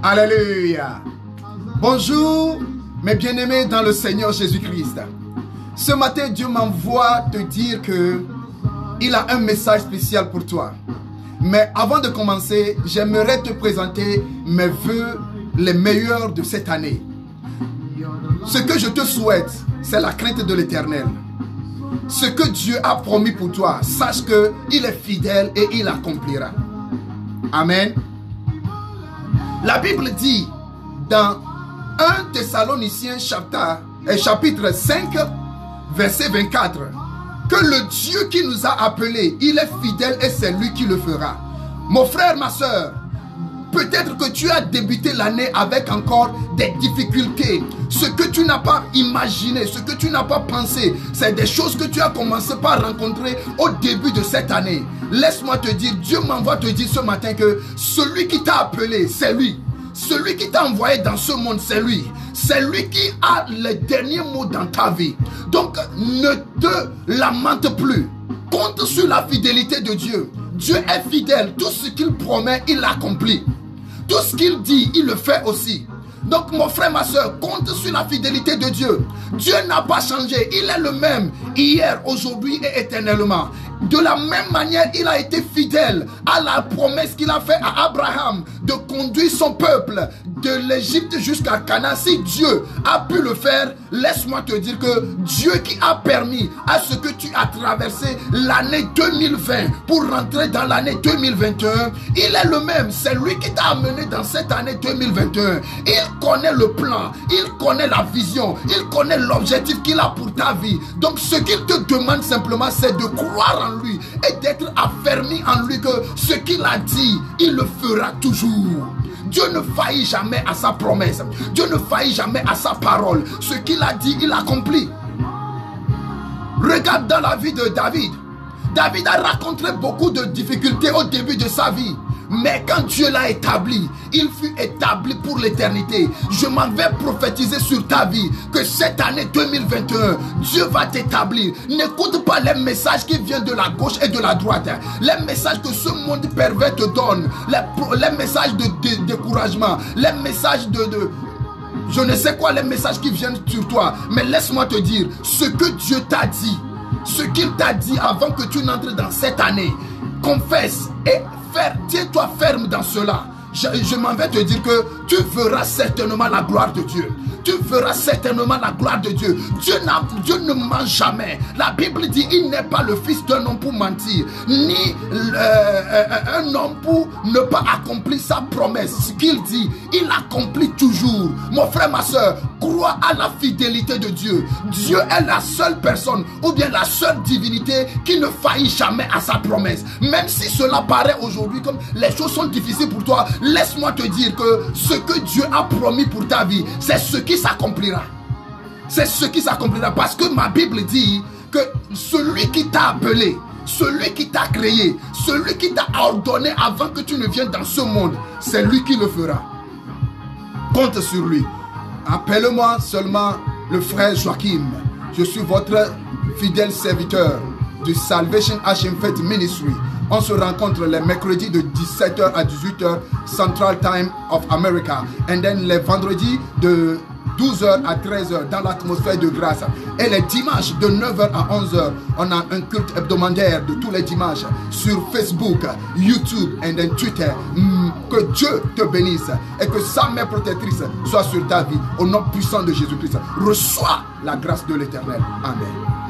Alléluia. Bonjour, mes bien-aimés dans le Seigneur Jésus-Christ. Ce matin, Dieu m'envoie te dire que il a un message spécial pour toi. Mais avant de commencer, j'aimerais te présenter mes vœux les meilleurs de cette année. Ce que je te souhaite, c'est la crainte de l'Éternel. Ce que Dieu a promis pour toi, sache qu'il est fidèle et il accomplira. Amen. La Bible dit dans 1 Thessaloniciens chapitre 5, verset 24, que le Dieu qui nous a appelés, il est fidèle et c'est lui qui le fera. Mon frère, ma soeur, peut-être que tu as débuté l'année avec encore des difficultés. Ce que tu n'as pas imaginé, ce que tu n'as pas pensé, c'est des choses que tu as commencé par rencontrer au début de cette année. Laisse-moi te dire, Dieu m'envoie te dire ce matin que celui qui t'a appelé, c'est lui. Celui qui t'a envoyé dans ce monde, c'est lui. C'est lui qui a les derniers mots dans ta vie. Donc, ne te lamente plus. Compte sur la fidélité de Dieu. Dieu est fidèle. Tout ce qu'il promet, il l'accomplit. Tout ce qu'il dit, il le fait aussi. Donc mon frère, ma soeur, compte sur la fidélité de Dieu. Dieu n'a pas changé. Il est le même hier, aujourd'hui et éternellement. De la même manière, il a été fidèle à la promesse qu'il a faite à Abraham de conduire son peuple de l'Égypte jusqu'à Canaan. Si Dieu a pu le faire, laisse-moi te dire que Dieu qui a permis à ce que tu as traversé l'année 2020 pour rentrer dans l'année 2021, il est le même. C'est lui qui t'a amené dans cette année 2021. Il connaît le plan, il connaît la vision, il connaît l'objectif qu'il a pour ta vie. Donc ce qu'il te demande simplement, c'est de croire en lui et d'être affermi en lui que ce qu'il a dit, il le fera toujours. Dieu ne faillit jamais à sa promesse. Dieu ne faillit jamais à sa parole. Ce qu'il a dit, il accomplit. Regarde dans la vie de David. David a rencontré beaucoup de difficultés au début de sa vie. Mais quand Dieu l'a établi, il fut établi pour l'éternité. Je m'en vais prophétiser sur ta vie que cette année 2021, Dieu va t'établir. N'écoute pas les messages qui viennent de la gauche et de la droite. Les messages que ce monde pervers te donne. Les messages de découragement. Les messages de je ne sais quoi, les messages qui viennent sur toi. Mais laisse-moi te dire, ce que Dieu t'a dit, ce qu'il t'a dit avant que tu n'entres dans cette année, confesse et tiens-toi ferme dans cela. Je m'en vais te dire que tu verras certainement la gloire de Dieu. Tu verras certainement la gloire de Dieu. Dieu ne ment jamais. La Bible dit il n'est pas le fils d'un homme pour mentir, ni un homme pour ne pas accomplir sa promesse. Ce qu'il dit, il accomplit toujours. Mon frère, ma soeur, crois à la fidélité de Dieu. Dieu est la seule personne ou bien la seule divinité qui ne faillit jamais à sa promesse. Même si cela paraît aujourd'hui comme les choses sont difficiles pour toi, laisse-moi te dire que ce que Dieu a promis pour ta vie, c'est ce qui s'accomplira. C'est ce qui s'accomplira parce que ma Bible dit que celui qui t'a appelé, celui qui t'a créé, celui qui t'a ordonné avant que tu ne viennes dans ce monde, c'est lui qui le fera. Compte sur lui. Appelle-moi seulement le frère Joachim. Je suis votre fidèle serviteur du Salvation Arch Faith Ministry. On se rencontre les mercredis de 17h à 18h Central Time of America. Et then les vendredis de 12h à 13h dans l'atmosphère de grâce. Et les dimanches de 9h à 11h, on a un culte hebdomadaire de tous les dimanches sur Facebook, YouTube et Twitter. Que Dieu te bénisse et que sa main protectrice soit sur ta vie. Au nom puissant de Jésus-Christ, reçois la grâce de l'Éternel. Amen.